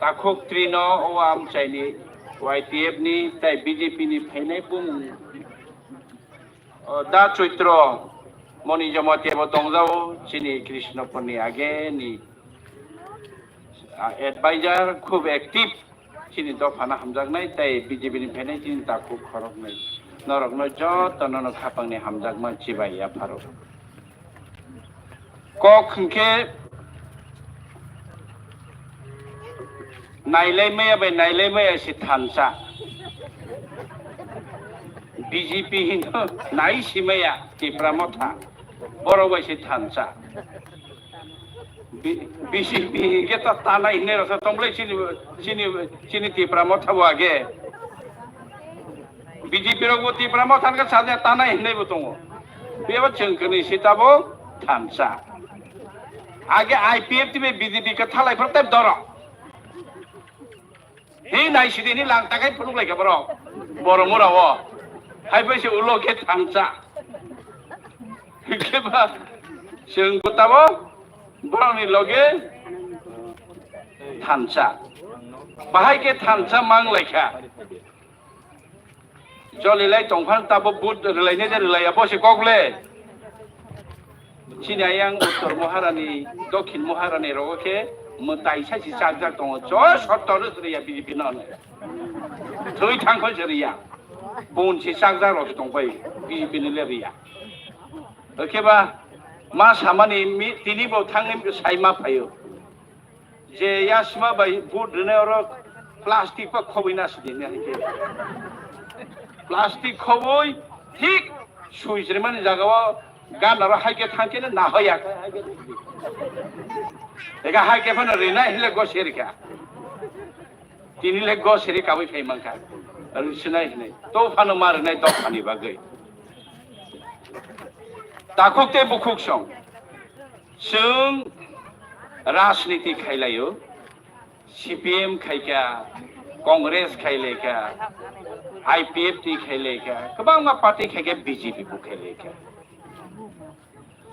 ताखुक त्रिन ओआम चाइनि YTF नि ताइ BJP नि फैनाय बुं दा चैत्र मनि जमाते बतंजाव चिनि कृष्णपुरनि आगे नि एडवाइजर खूब एक्टिव चिनि दफाना हामजागनाय ताइ BJP नि फैनाय चिनि ताखुक खरगनाय नरकनो जतन खापांनि हामजागमा चिबाय आफारो कखंखे नायलायमैया बे नायलायमैया से थानसा BJP हिनो नाय सिमैया तिप्रा मथा बरो बैसे थानसा BJP के तो ताना हिने रसा तंबले चिनी तिप्रा मथा वागे BJP रो तिप्रा मथा का साथे ताना हिने बतंगो बेबो चंकनि सिताबो थानसा आगे IPF टिबे BJP का थालाय फरते दरो हे नाय सिदिनि लांताखाय फुलुलाय का बरो बरो मुरावो हाय बैसे उलोके थानसा केबा जों गताबो बरनि लगे थानसा बाहाय के थानसा मांगलायखा जलिलाय दंफां ताबो बुद रलायने जे रलाया बसे कगले चिनायां उत्तर महारानी दक्षिण महारानी रगके मताइसा सि जागजाग दङ ज सत्तर रिया BJP नने थै थांखो जरिया बनसे जागजाग रस दंबाय BJP नि लेरिया ओकेबा मा सामानि तिनि बो थांनि साइमा फायो जे यासमा बाय बुद रने प्लास्टिक पा खबैना सिदिने हायके प्लास्टिक खबै ठीक सुइज्रेमान जागाव गानार हायके थांकेने ना होया एका हायके फन रेना हिले गसेरिका तिनिले गसेरि काबै फैमांखा रुसिनाय हिने तो फानो मारनाय दफानि बागै ताखुकते बुखुक सं जों राजनीति खायलायो CPM खायका कांग्रेस खायलेका IPF टी खायलेका गोबां मा पार्टी खायके BJP बु खायलेका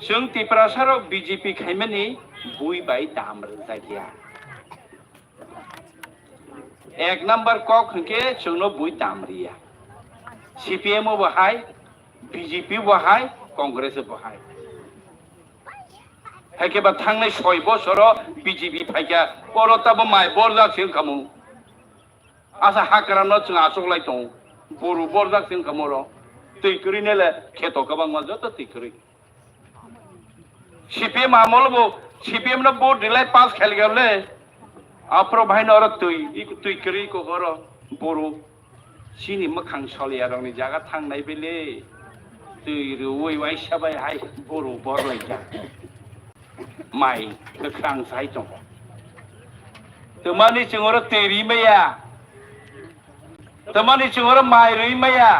जों तिप्रासाराव BJP खायमानि बुइ बाय दामर जागिया एक नंबर कक हंके जोंनो बुइ दामरिया CPM बहाय BJP बहाय कांग्रेस बहाय हायके बा थांनाय 6 बोसोर BJP फायका परताबो माय बरजासिन खामु आसा हाकरानो जों आसगलाय दं बरु बरजासिन खामरो तैकरिनेले खेतो गोबां मा जत तैकरि CPM आमलबो CPM न बोर्ड दिलाय पास खेल गले आफ्रो भाइन और तैकरि को हरो बरु सिनि मखां सलिया रंनि जागा थांनाय बेले तैरु वै वाइसाबाय हाय बरु बरलायजा माइ गोख्रां साइ दं तमानि जोंर तेरि मैया तमानि जोंर माइ रइ मैया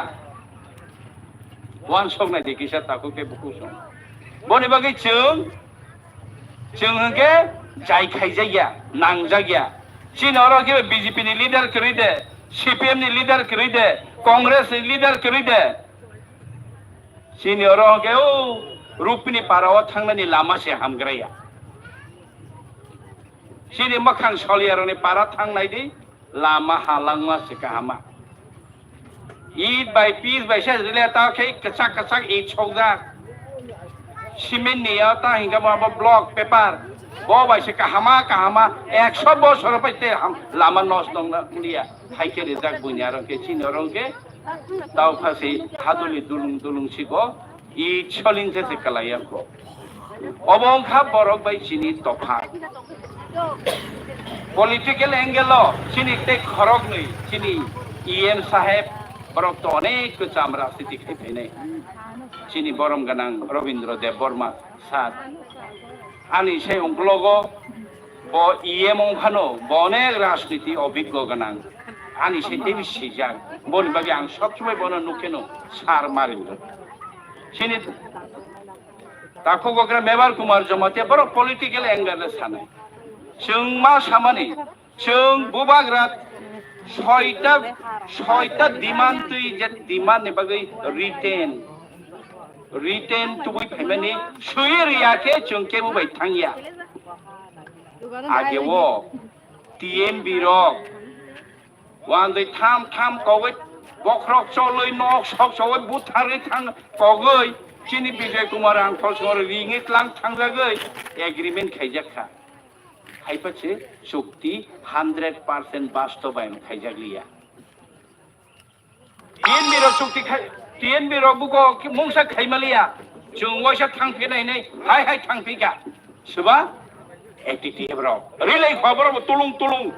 वान सगनाय दिकिसा ताकु के बुकु सं बनि बागै जों हंगे जाय खायजाया नांजागिया चिनर के BJP नि लीडर करि दे CPM नि लीडर करि दे कांग्रेस नि लीडर करि दे चिनर हंगे ओ रुपनि पाराव थांनायनि लामा से हामग्राया सिनि मखां सलियारनि पारा थांनाय दि लामा हालांमा से गाहामा ईद बाय पीस बाय से रिलेटा के कचाक ईद छौजा सिमेन्ट निया ता हिंगा माबा ब्लॉक पेपर बो बाय से गाहामा 100 बोसोर पयते हम लामा नस दंना लिया हाइके रिजाक बुनियार के चिनर के ताव फासि हादुलि दुलुं सिगो ईद छलिन से कलाया को अबंखा बरक बाय चिनि तफा पॉलिटिकल एंगल चिनी ते खरक नै चिनी EM साहेब बरक तो अनेक चामरा स्थिति फैनाय चिनी बरम गनां रविन्द्र देव बर्मा सात आनि से अंगलगो ब EM अंखानो बने राजनीति अभिज्ञ गनां आनि से देबि सिजा बन बागे आं सब समय बन नुकेनो सार मारिनो चिनी ताखो गग्रा मेबार कुमार जमाते बर पॉलिटिकल एंगल सानाय जों मा सामानि जों बुबाग्रा ছয়টা डिमांड तुई जे डिमांड ने बागै रिटेन तुई फैमानि सुइरिया के जों के बुबाय थांगिया आगे वो TMB rok wan dei tham kogoi bokrok choloi nok sok choi buthari thang kogoi chini Bijay Kumar ang thosor ringit lang thangjagoi agreement khaijaka haipache chukti 100% bastobayan khaijakliya TMB rok chukti TMB rok buko mungsa khaimaliya chung waisa thangphenai nei hai thangphika suba attitude rok relay khabar tulung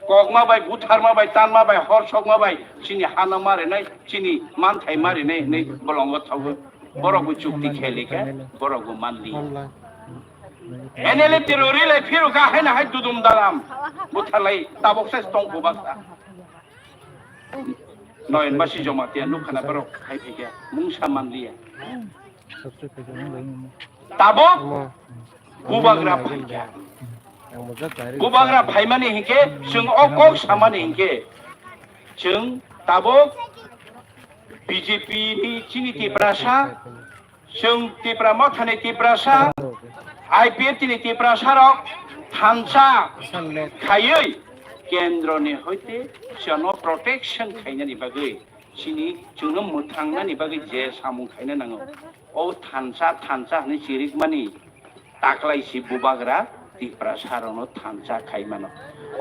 kok ma bai buthar ma bai tan ma bai hor sok ma bai chini hana mare nai chini man thai mare nei bolongo thago borok chukti khelika borok manli enele tirori lai phiru ka haina hai dudum dalam buthalai tabok se stong ko baksa noyen basi jomatia nukhana borok khai phika mungsa manliya tabok bubagra phika bubagra phaimani hingke chung okok samani hingke chung tabok BJP ni chini tiprasa chung tipramo thane tiprasa IPF ni tiprasa rok thansa khayoi kendro ni hoite chano protection khaina ni bagai chini chungno muthangna ni bagai je samung khaina nango o thansa ni chirik mani taklai si bubagra tiprasa rono thansa khaimano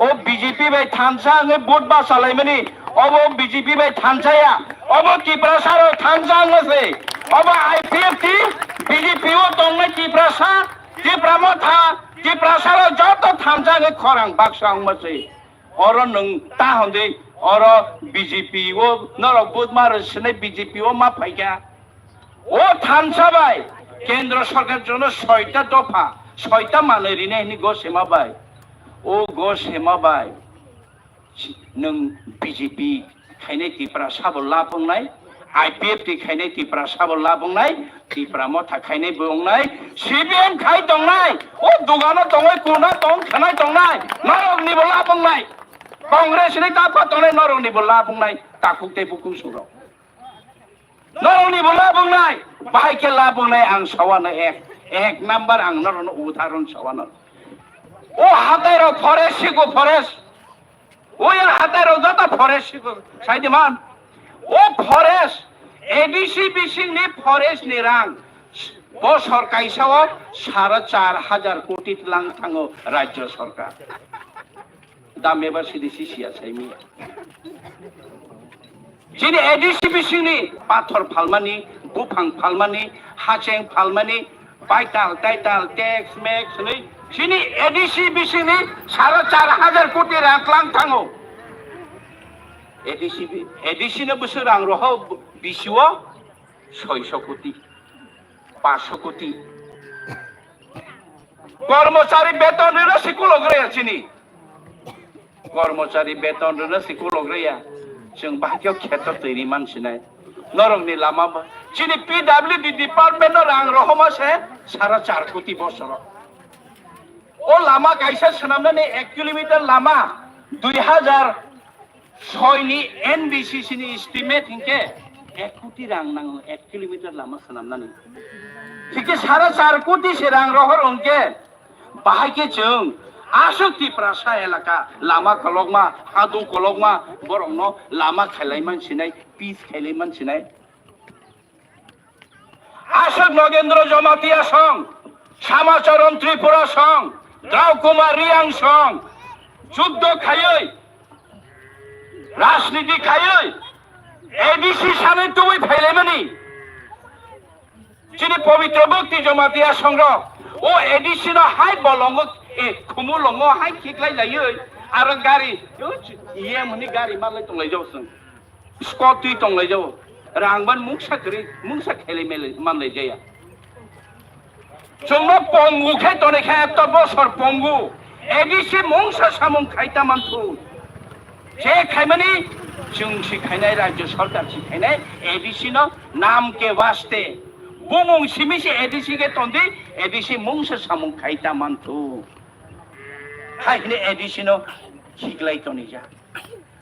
o BJP bai thansa nge vote ba salai mani obo BJP bai thansa ya obo tiprasa ro thansa ngase obo IPF ti BJP o tongne tiprasa tipramo tha tiprasa ro joto thansa nge khorang baksang mase oro nung ta honde oro BJP o noro vote mar sne BJP o ma phaika o thansa bai kendra sarkar jono 6টা দফা 6টা মালেরি নি গো সেমাবাই ও গো সেমাবাই নং BJP খাইনে তিপ্রা সাবল লাবংনাই IPF টি খাইনে তিপ্রা সাবল লাবংনাই তিপ্রা মথা খাইনে বংনাই CPM খাই দংনাই ও দুগানো দংনাই কোনা দং খানাই দংনাই নরক নি বলা বংনাই কংগ্রেস নি তাপা দংনাই নরক নি বলা বংনাই তাকুতে বুকু সুর নরক নি বলা বংনাই বাহাইকে লাবংনাই আং সাওয়ানা এক নাম্বার আংনার উদাহরণ সাওয়ানো ও হাতের ফরেস্ট শিখো ফরেস্ট ওই হাতের যত ফরেস্ট শিখো সাইদিমান ও ফরেস্ট এডিসি বিসিং নি ফরেস্ট নি রাং বছর কাইসাও 4,500 কোটি লাং থাঙ্গো রাজ্য সরকার দাম এবার সিদিসি সিয়া সাইমি যিনি এডিসি বিসিং নি পাথর ফালমানি বুফাং ফালমানি হাচেং ফালমানি পাইতাল টাইটাল ট্যাক্স ম্যাক্স नै সিনি এডিসি বিসিনি 4,500 কোটি রাখলাং থাঙ্গো এডিসি নে বছর রাং রহ বিসিও 600 কোটি 500 কোটি কর্মচারী বেতন রে সিকুলগ্রে আছিনি কর্মচারী বেতন রে সিকুলগ্রে जों बाहागियाव क्षेत्र तैरि मानसि नाय नरंनि लामा चिनि PWD डिपार्टमेंट रां रहमासे 4.5 कोटी बছर ओ लामा गायसा सोनामनानै 1 किलोमीटर लामा 2006 नि NBCC नि एस्टिमेट हिंके 1 कोटी रां नांगो 1 किलोमीटर लामा सोनामनानै थिके 4.5 कोटी से रां रहर अंके बाहागे जों आसक्ति प्रासा एलाका लामा कलगमा हादु कलगमा बरंनो लामा खाइलाय मानसिनाय पिस खाइलाय मानसिनाय आशक नगेंद्र जमातिया सं समाचरण त्रिपुरा सं द्राव कुमार रियां सं जुद्ध खायै राजनीति खायै एडीसी सानै तुबै फैलायमानि जिनि पवित्र भक्ति जमातिया संग्रह ओ एडीसी न हाय बलंग खुमु लंगो हाय खिखलाय लायै आरो गारि इएमनि गारि मालाय दंलाय जावसों स्कॉटी दंलाय जाव रांबान मुंसा खेले मेले मानलाय जाया जोंनो पंगु खे तने खे त बसर पंगु एडिसि मुंसा सामुं खायता मानथु जे खायमानि जोंसि खायनाय राज्य सरकार सि खायनाय एडिसि न नाम के वास्ते बुमुं सिमिसि एडिसि के तंदे एडिसि मुंसा सामुं खायता मानथु हायने एडिसि न खिखलाय तने जा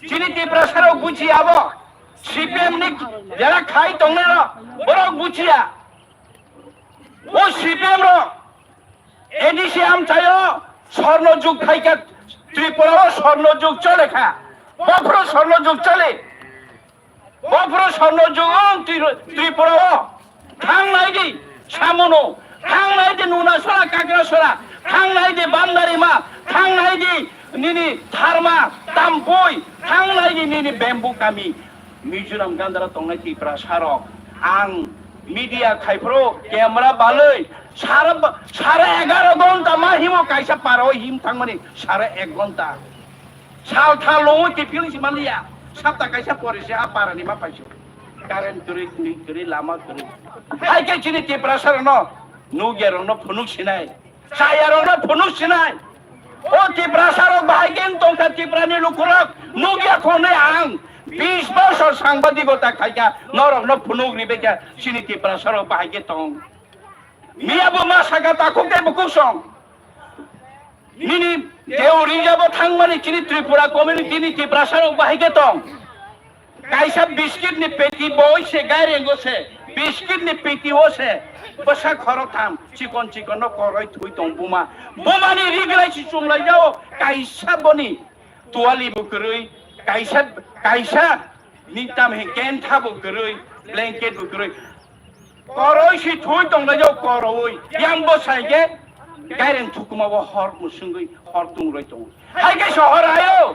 जिनि देब्रासाराव बुझियाबो CPM ni jara khai tongne ro borok buchia o CPM ro edisi am chayo sorno juk khaika ত্রিপুরাও স্বর্ণযুগ চলে খা বফর স্বর্ণযুগ চলে বফর স্বর্ণযুগ ত্রিপুরাও থাংনাইদি সামনো থাংনাইদি নুনাসরা কাকড়াসরা থাংनायदि बान्दारिमा थांनायदि निनि थारमा तामपय थांनायदि निनि बेम्बु गामि मिजोराम गान्दारा तंनाय त्रिपुरा सारक आं मीडिया खायफ्रो कैमरा बालै सारे 11 घंटा मा हिमो कायसा पारो हिम थांमानि सारे 1 घंटा साल था लङो टिपिलिसि मानिया साप्ता कायसा परेसे आ पारानि मा पाइसो कारेन्ट करि लामा करि हायके चिनि त्रिपुरा सारनो नुगेरनो फुनुक सिनाय सायारनो फुनुक सिनाय ओ त्रिपुरा सारक बाहायगेन तंका त्रिपुरानि लुकुरक नुगिया खने आं 20 বছর সাংবাদিকতা খাইকা নরকনো ফুনুক রিবেকা চিনি त्रिपुरा सारक बाहायगे तं मियाबो मा सागा ताखुके बुकुसं निनि देउरि जाबो थांमानि चिनि त्रिपुरा कमिउनिटिनि त्रिपुरा सारक बाहायगे तं कायसा बिस्किट नि पेटी बयसे गायरेंगोसे बिस्किट नि पेटी होसे बसा खरथाम चिकन चिकन करय थुइ दं बुमा बुमानि रिगलायसि सुमलाय जाओ कायसा बनि तुवालि बुकरै कायसा निताम हे केन्था बुकरै ब्लैंकेट बुकरै करय सि थुइ दंलाय जाओ करय यां बसायगे गायरें थुकुमाबो हर मुसुंगै हर तुंग्रै दं हायगे सहर आयो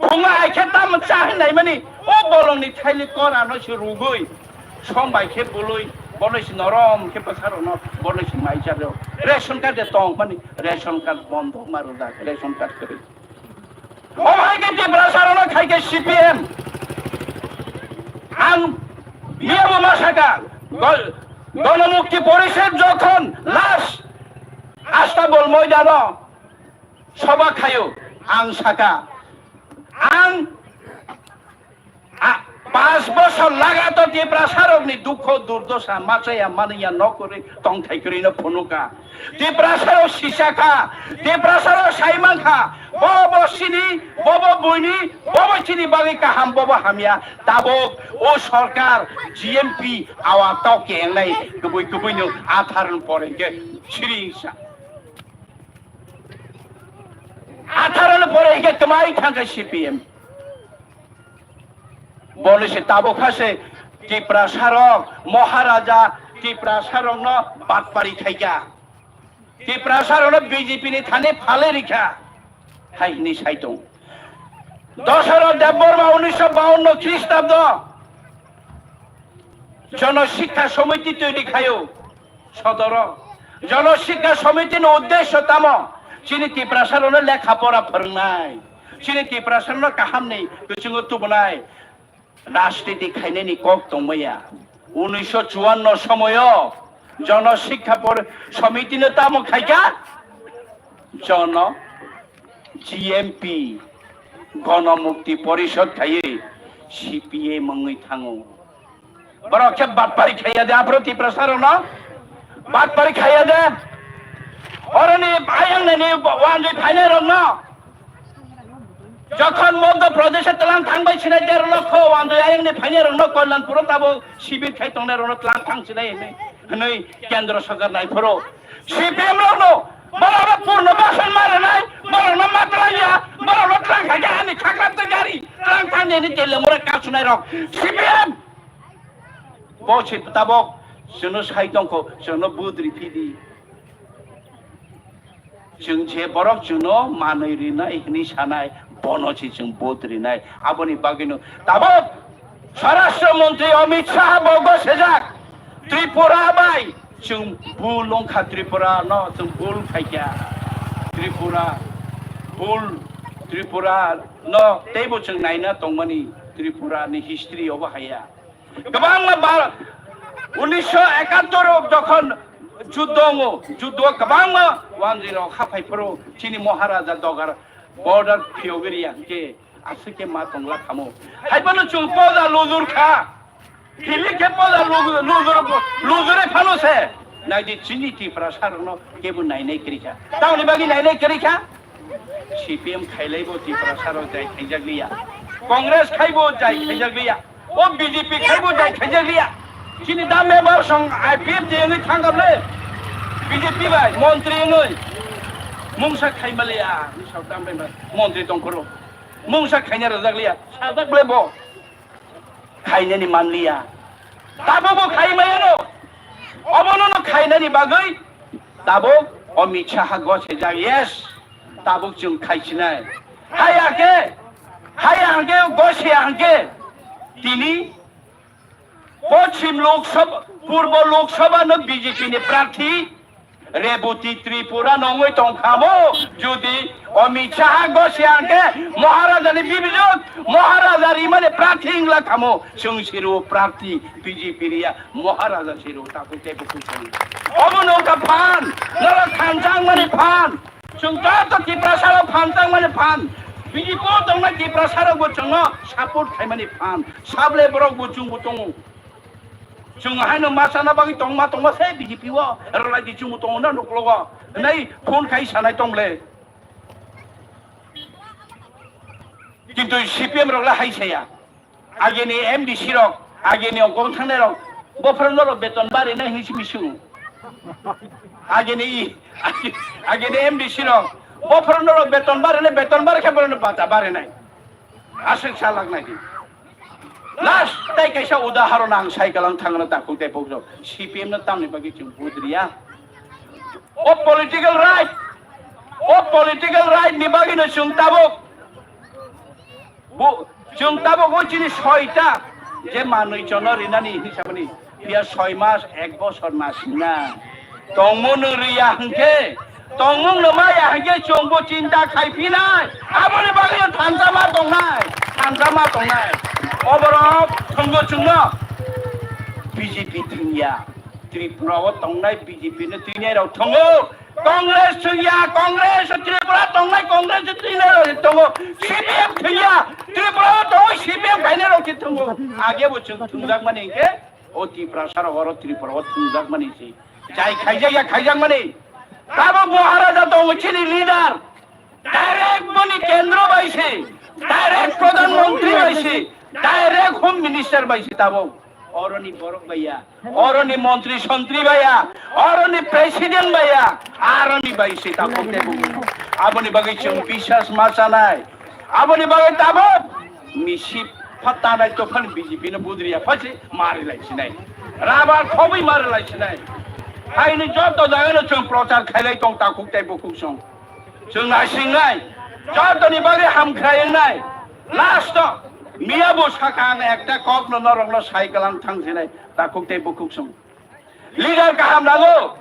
बुङा आइखे दाम चाहनाय माने ओ बलंनि थाइलि करानो सि रुगै सम बायखे बुलै बलैसि नरम के पसारनो बलैसि माइजारो रेशन कार्ड दं माने रेशन कार्ड बन्द मारो दा रेशन कार्ड करे ओ भाइके त्रिपुरा सारनो खाइके सीपीएम आं मियाबो मासाका गणमुक्ति परिषद जखन लास्ट आस्ताबल मयदानो सभा खायो आं साका आं 5 বছর লাগাতো त्रिपुरा सारकनि दुख दुर्दशा माचाया मानिया नकरे तंथाइकरिनो फनुका त्रिपुरा सारक सिसाखा त्रिपुरा सारक साइमांखा बबो सिनि बबो बुइनि बबो सिनि बागै काहाम बबो हामिया ताबक ओ सरकार जीएमपी आवा तकेंनाय गुबैनो आथारन परेगे सिरिसा आथारन परेगे तमाइ थांगा सीपीएम বলেছে তাবখাসে त्रिपुरा सारक महाराजा त्रिपुरा सारक न बाटपारी खाइगा त्रिपुरा सारक न बीजेपी नि थाने फाले रिखा हाइनि साइतों दशरथ देवबर्मा 1952 ख्रीष्टाब्द जनशिक्षा समिति तैरि खायो सदर जनशिक्षा समिति नि उद्देश्य ताम चिनि त्रिपुरा सारक न लेखापड़ा फोरोंनाय चिनि त्रिपुरा सारक न काहाम नै गोचोङो तुबनाय राजनीति खायनायनि कक दंमैया 1954 समय जनशिक्षा समितिनो ताम खायगा जन जीएमपी गणमुक्ति परिषद खाये सीपीएम मंगै थाङो बरखे बाटपारी खाया दे आप्रो त्रिपुरा सारक न बाटपारी खाया दे अरनि आयांनि वानजै फाइनाय रंग न যখন মধ্য প্রদেশে তলাং থাংবাই ছিনা 1.5 লক্ষ আন্দো আইংনি ফাইনে রং কল্যাণপুর তাবো শিবির খাই তংনে রং তলাং থাংছিনাই नै কেন্দ্র সরকার নাই ফরো সিপিএম রং বড় পূর্ণ বাসন মারে নাই বড় না মাত্রাইয়া বড় তলাং খাই আনি খাকরাতে গাড়ি তলাং থাংনে নি তেলে মোরে কাছুনাই রং সিপিএম বলছি তাবো जोंनो साइतंखौ जोंनो बुद्रि फिदि जों जे बरक जोंनो मानैरिना इखनि सानाय बनोछि जों बोद्रिनाय आबनि बागैनो दाबो स्वराष्ट्र मंत्री अमित शाह बगो सेजाक त्रिपुरा बाय जों बुलंखा त्रिपुरा न जों बुल खायगा त्रिपुरा बुल त्रिपुरा न तेबो जों नायना दंमानि त्रिपुरानि हिस्ट्रि अबो हाया गोबां 1971 जखन जुद्ध गोबां 10 खाफायफोराव चिनि महाराजा दगार बॉर्डर फियोगरिया के आसे के मा तंगला खामो हाइबनो चुल पदा लुजुर खा हिलि के पदा लुजुरे फालो से नाइदि चिनि त्रिपुरा सारनो केबो नायनाय करिखा तावनि बागि नायनाय करिखा सीपीएम खाइलायबो त्रिपुरा सारो जाय खाइजागलिया कांग्रेस खाइबो जाय खाइजागलिया ओ बीजेपी खाइबो जाय खाइजागलिया चिनि दा मेम्बार सं आईपीएफ जेनि थांगाबले बीजेपी बाय मंत्री नै mungsa khai malia ni sau tam bai montri tong koro mungsa khai nya razak lia sadak blebo khai ni manlia tabo bo khai maya no obono no khai ni bagai tabo Amit Shah go se ja yes tabo chung khai chinai hayake go se ange tini পশ্চিম লোকসভা পূর্ব লোকসভা ন BJP নি প্রার্থী রেবতী ত্রিপুরা নঙ্গই টংখামো যদি অমিত শাহ গসে আনকে মহারাজানি বিবিজক মহারাজারি মানে প্রার্থী ইংলা খামো সংসিরো প্রার্থী BJP Riya মহারাজা সিরো তাকো তেবো কুছনি অবনৌকা fun নরা খানজাং মানে ফান সংতা তো ত্রিপুরা ফানজাং মানে ফান বিজেপি দংনা ত্রিপুরা গোচং সাপোর্ট খাই মানে ফান সাবলে বরক বুচুং বুতং Chung hai no masa na bagi tong ma se BJP wa ralai di chung tong na nuklo wa nai phone khai sanai tong le kintu CPM rok la hai saya age ni MDC rok age ni ongkong thang ne rok bo phran no beton bare na hi misu age ni MDC rok bo phran no beton bare ke bare no bata bare nai asik salak nai Last tay kaisa udaharon ang cycle thangna ta khute pogjo CPM na tamni bagi chung budriya o political right ni bagi no chung tabok o chini 6টা je manui jono rinani hisabani dia 6 মাস 1 বছর মাস না tongmon riya hangke tongmong no maya hangke chongbo cinta khaipinai aboni bagi thanjama tongnai Overall, Tongo Chunga BJP Tinya Tripura Tongai BJP Tinya Tongo Congress Congress Tripura Tongai Congress Tinya Tongo CPM Tinya Tripura Tongo CPM Kainero Tongo Age Buchung Tunjak Mani ke O Tripura Sarawaro Tripura Tunjak Mani si Jai Kaijang Mani Tabo Maharaja Tongo Chini leader Direct Mani Kendro Baisi Direct Pradhan Mantri Baisi Direct Home Minister by Sitabo, Oroni Borok Baya, Oroni Montri Sontri Baya, Oroni President Baya, Aroni by Sitabo, Aboni Bagachum Pishas Masanai, Aboni Bagatabo, Miship Patana Tokan BJP in Budria, Pachi, Mari like Sinai, Rabar Kobi Mari like Sinai. I in the job to the other Prota Kaleton Taku Tabukusong. So Nasingai, Jotoni Bagi Ham Krayan Night, last stop. Mia bos kakang ekta kok no norong no cycle thang sinai ta kokte bukuk sum leader kaham lago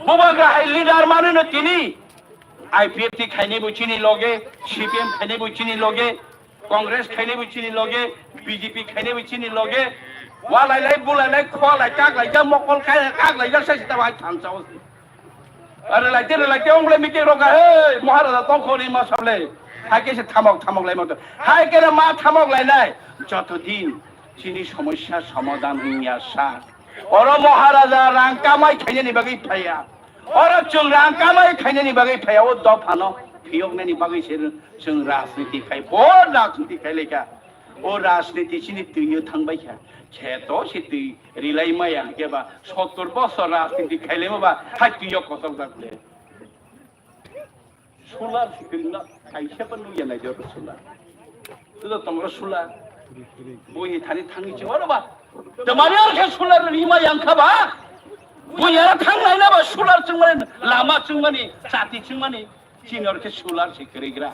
bubaga hai leader manu no tini IPFT khaine buchini loge CPM khaine buchini loge Congress khaine buchini loge BJP khaine buchini loge walai lai bulai lai kholai tak lai ja mokol khai kak lai ja sai ta wai thang chau are lai te ongle mike roga hey maharaja tong khori ma sable হাইকে সে থামক লাই মতো হাইকে মা থামক লাই নাই যতদিন চিনি সমস্যার সমাধান হইয়া আসা ওর মহারাজা রাং কামাই খাইনি বাগি ফাইয়া ওর চুং রাং কামাই খাইনি বাগি ফাইয়া ও দফানো ফিয়গনি বাগি সে जों রাজনীতি খাই বড় রাজনীতি খাইলেকা ও রাজনীতি চিনি তুইও থাংবাই খা খেতো সে তুই রিলাই মায়া কেবা 70 বছর রাজনীতি খাইলে বাবা হাই তুইও কত লাগলে Sular sikirina kaisa panu ya lai jor sular tu to tomro sular boi thani thangi choro ba tamari ar ke sular rima yang khaba boi ara thang lai na ba sular chungmani lama chungmani chati chungmani chinor ke sular sikirigra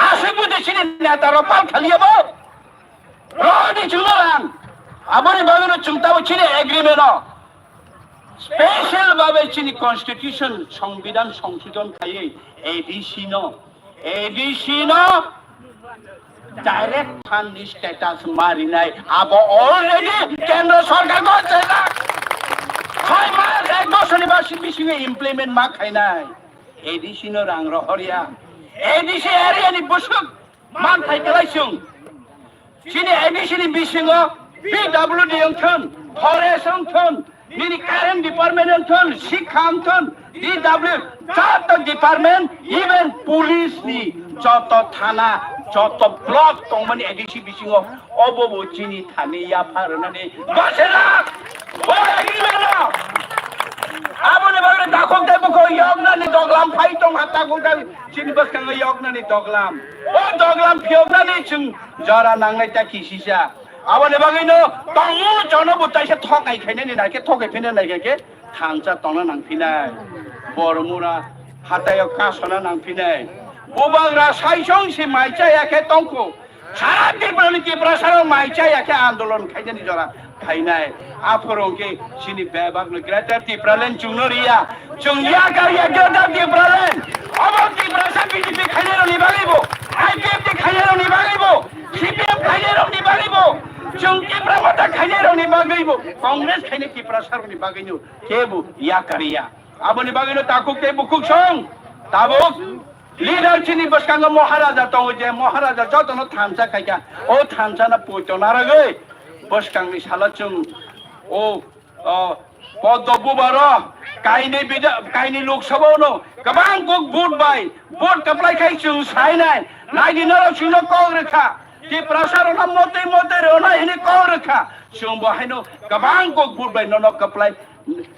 ase bude chini neta ro pal khaliya ba rodi chularan aboni bagano chungta bo chini agreement no special ভাবে চিনি constitution সংবিধান সংশোধন খাইয়ে ADC no direct fund status মারি নাই আব already কেন্দ্র সরকার করছে না 6 মাস 1 বছর বাসি বিসিয়ে ইমপ্লিমেন্ট মা খাই নাই এডিসি নো রাং রহরিয়া এডিসি এরিয়া নি বসুক মান থাই গলাইছুং চিনি এডিসি নি বিসিঙো পিডব্লিউডি অংথন ফরেস্ট অংথন Mini current department and Sikhanton, DW, Chato department, even police ni, Chato Thana, Chato block, Tomani Edishi Bishingo, Obo Chini, Thani, Yaparanani, Basela! What agreement? Abone bagre takok dai boko yogna ni doglam phai tong hat takok dai chini bas kang yogna ni doglam o doglam phiogna ni chung jara nangnai ta kisisa abone bagre no tongu jono butai se thokai khaine ni ke thokai phine nai ke thangcha tongna nang phinai bormura hatayo kasona nang phinai bobagra saisong si maicha yake tongko সারা ত্রিপুরা ত্রিপুরা সারা মাইচা একে আন্দোলন খাইজানি জরা খাইনাই আফরংকে সিনি বেবাগ greater ত্রিপুরালেন চুনরিয়া চুংয়া কারিয়া greater ত্রিপুরালেন অবর Tripura সা BJP খাইনারো নিবালিব IPF খাইনারো নিবালিব CPM খাইনারো নিবালিব চুং Tripura মতা খাইনারো নিবালিব কংগ্রেস খাইনে ত্রিপুরা সারা নিবাগিনু কেবু ইয়া কারিয়া আবনি বাগিনু তাকুক কেবু কুকসং তাবুক Leader chini baskanga Maharaja tong je Maharaja jotono thamsa khaika o thamsa na poito narage baskangni salachung o poddobu baro kaini lok sabau no kabang kok vote bai vote apply khai chung sai nai nai naro chuno kongrekha ti prasaro na mote rona hini kongrekha chung bahino kabang kok vote bai no apply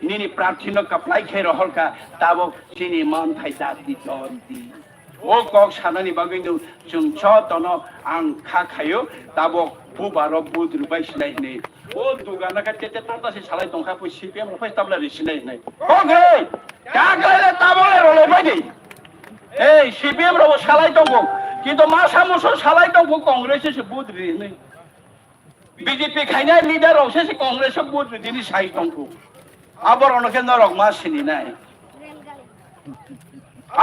nini prarthino apply khai roholka tabo chini man thai dati jodi o kok sanani bagino chung cho tono ang khakhayo tabo bubaro budru bai sinai ne o dugana ka tete tata se salai tongkha pu CPM ro tabla ri sinai ne kongre ka kale tabo le role bai ni ei CPM ro salai tongko kintu masa muso salai tongko kongres se budri ne BJP khaina leader ro se kongres budri dini sai tongko abor onoke norok ma sini nai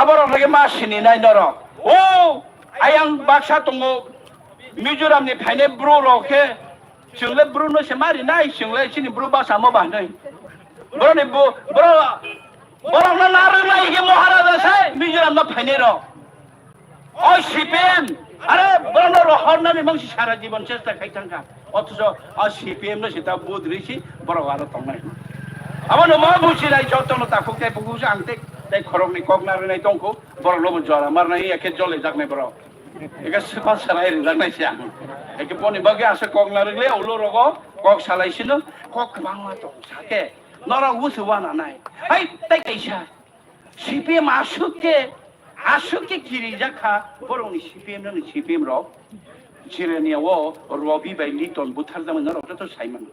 আবার আপনাকে মাছ চিনি নাই নরক ও আয়াং Baksa দङ মিজোরামনি ফাইনে Bru রকে जोंले ब्रु no से मारि नाय जोंले सिनि ब्रु बासा म बानै ब्रनि ब्र ना नार नाय के महाराजा से मिजोराम न फाइने र ओ सीपीएम अरे ब्रनो रहरनानि मानसि सारा जीवन चेष्टा खाइथांका अथच आ सीपीएम न सिता बुद्रिसि ब्र आरो तंनाय आबनो मा बुसिनाय जतनो ताखुक ताय बुगुस आंते ताय खरगनि कगनार नाय दंखौ ब्र लब जरा मारनाय एके जले जागनाय ब्र एके सफा सराय रिजागनाय सियां एके बनि बगे आसे कगनार ले औलो रगो कग सालायसिनो कग बांगवा तो साके नरा उसुवाना नाय हाय ताय कैसा सीपीएम आसुके किरिजाखा बरनि सीपीएम न सीपीएम र जिरेनियाव रबि बाय लिटन बुथारजामन रथ साइमन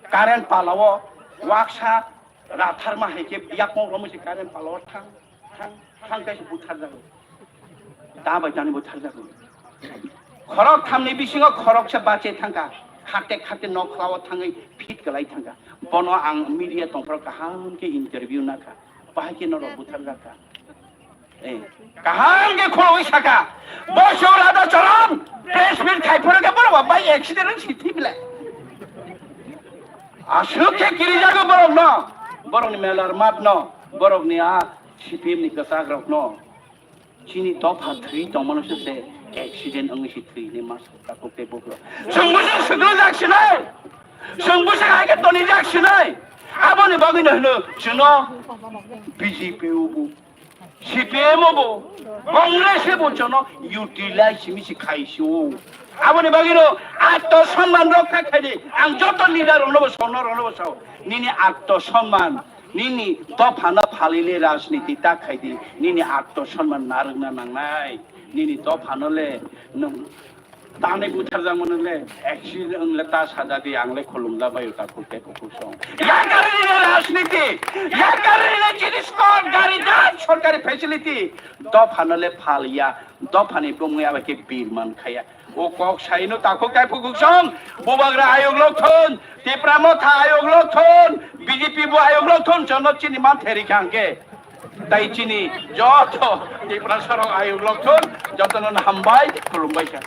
कारेन्ट पालाव वाक्सा राथारमा हेके याकं रमसे कारेन्ट पालाव थां गाइस बुथारजागो दाबाय जानि बुथारजागो खरक थामनि बिसिङाव खरकसे बाचे थांगा खाते न खाव थाङै फिट गलाय थांगा बनो आं मीडिया तंफ्र काहान के इंटरव्यू नाखा बाहाके न बुथारजाखा कहां के खोई सका बसो राधा चरम प्रेस मिट खाइफोर के बरो बाय एक्सीडेंट सिथि बिला आसुके किरि जागो बरो न बरोनि मेलार मात न बरोनि आ सीपीएम नि कसाग्रक न चिनि दफा 3 तमनसे से एक्सीडेंट अंगि सिथि नि मास ताको ते बग्रो संबुसे सुग्रो जाक्सिनाय संबुसे आके तनि जाक्सिनाय आबनि बागिनो हनो जुनो BJP उबु CPM bo Congress bo jono utilize misi khaisio aboni bagino atto সম্মান রক্ষা খাইদে আং যত লিডার হনব সনর হনব সাও নিনি আত্ম সম্মান নিনি দফানা ফালিলে রাজনীতি তা খাইদে নিনি আত্ম সম্মান নারংনা নাংনাই নিনি দফানলে নং ताने बुथार जामोनले एक्सीडेंट अंगले ता साजा दि आंगले खुलुमला बायो ता कुटे कुसं या गारिनि राजनीति या गारिनि जिनिस कोन गारि दा सरकारी फेसिलिटी दफानले फालिया दफानि बुंगया बाके बिरमान खाया ओ कक साइनो ताको काय फुगुसं बुबाग्रा आयोग लथन तेप्रामो था आयोग लथन बीजेपी बो आयोग लथन जनचिनि मान थेरि खांके ताइचिनि जत तेप्रा सरक आयोग लथन जतन हामबाय खुलुमबाय सा